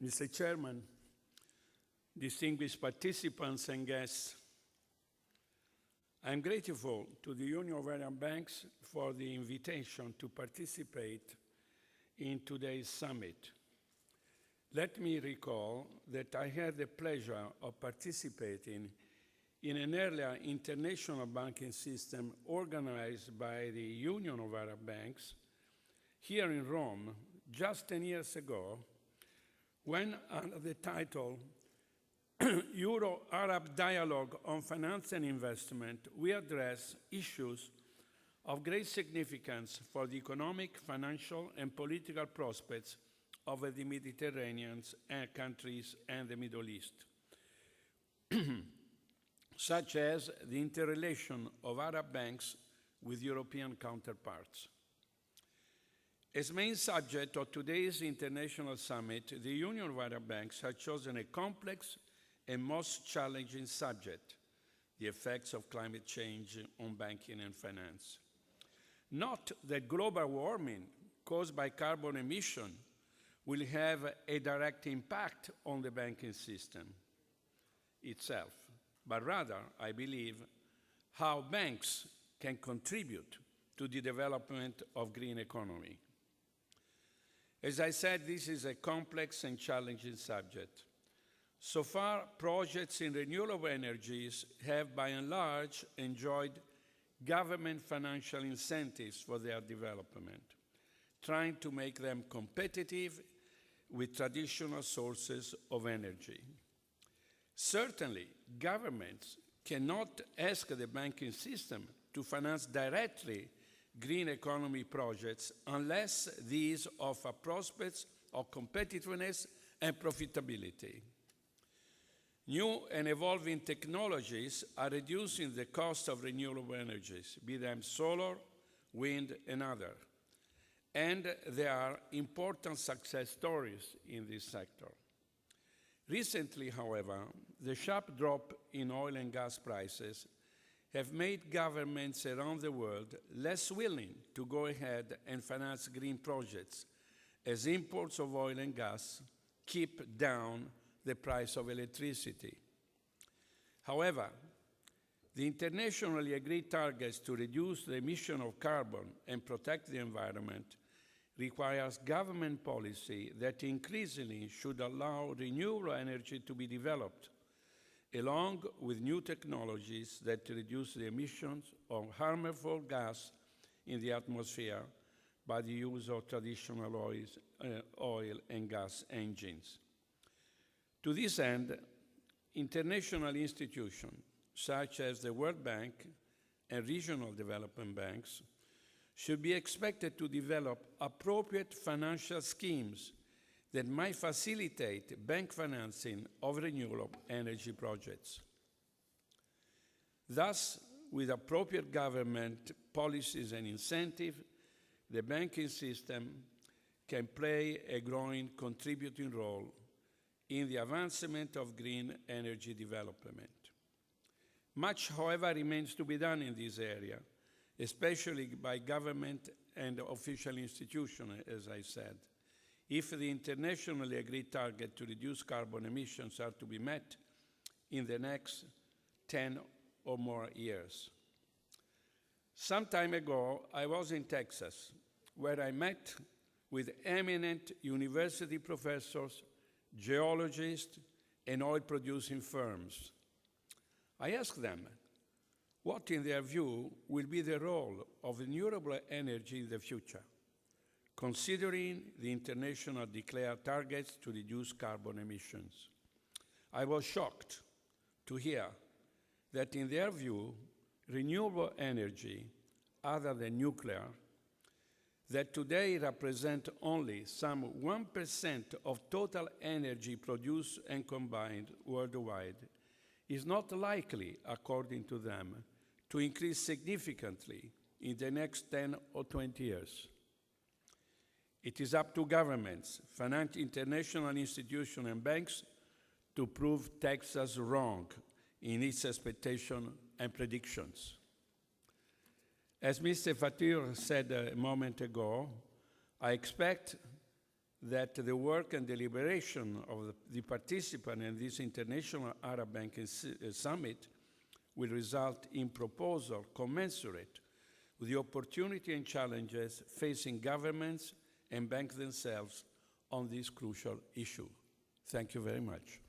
Mr. Chairman, distinguished participants and guests, I'm grateful to the Union of Area Banks for the invitation to participate in today's summit. Let me recall that I had the pleasure of participating in an earlier international banking system organized by the Union of Arab Banks here in Rome just 10 years ago, when under the title Euro-Arab Dialogue on Finance and Investment, we address issues of great significance for the economic, financial, and political prospects of the Mediterranean countries and the Middle East, such as the interrelation of Arab banks with European counterparts. As main subject of today's international summit, the Union of Arab Banks has chosen a complex and most challenging subject, the effects of climate change on banking and finance. Not that global warming caused by carbon emission will have a direct impact on the banking system itself, but rather, I believe, how banks can contribute to the development of green economy. As I said, this is a complex and challenging subject. So far, projects in renewable energies have by and large enjoyed government financial incentives for their development, trying to make them competitive with traditional sources of energy. Certainly, governments cannot ask the banking system to finance directly green economy projects unless these offer prospects of competitiveness and profitability. New and evolving technologies are reducing the cost of renewable energies, be them solar, wind, and other. And there are important success stories in this sector. Recently, however, the sharp drop in oil and gas prices have made governments around the world less willing to go ahead and finance green projects, as imports of oil and gas keep down the price of electricity. However, the internationally agreed targets to reduce the emission of carbon and protect the environment requires government policy that increasingly should allow renewable energy to be developed, along with new technologies that reduce the emissions of harmful gas in the atmosphere by the use of traditional oil and gas engines. To this end, international institutions such as the World Bank and regional development banks should be expected to develop appropriate financial schemes that might facilitate bank financing of renewable energy projects. Thus, with appropriate government policies and incentives, the banking system can play a growing contributing role in the advancement of green energy development. Much, however, remains to be done in this area, especially by government and official institutions, as I said, if the internationally agreed target to reduce carbon emissions are to be met in the next 10 or more years. Some time ago, I was in Texas, where I met with eminent university professors, geologists, and oil-producing firms. I asked them what, in their view, will be the role of renewable energy in the future, considering the international declared targets to reduce carbon emissions. I was shocked to hear that, in their view, renewable energy, other than nuclear, that today represent only some 1% of total energy produced and combined worldwide, is not likely, according to them, to increase significantly in the next 10 or 20 years. It is up to governments, international institutions, and banks to prove Texas wrong in its expectations and predictions. As Mr. Fatir said a moment ago, I expect that the work and deliberation of the participants in this International Arab Banking Summit will result in proposals commensurate with the opportunity and challenges facing governments and banks themselves on this crucial issue. Thank you very much.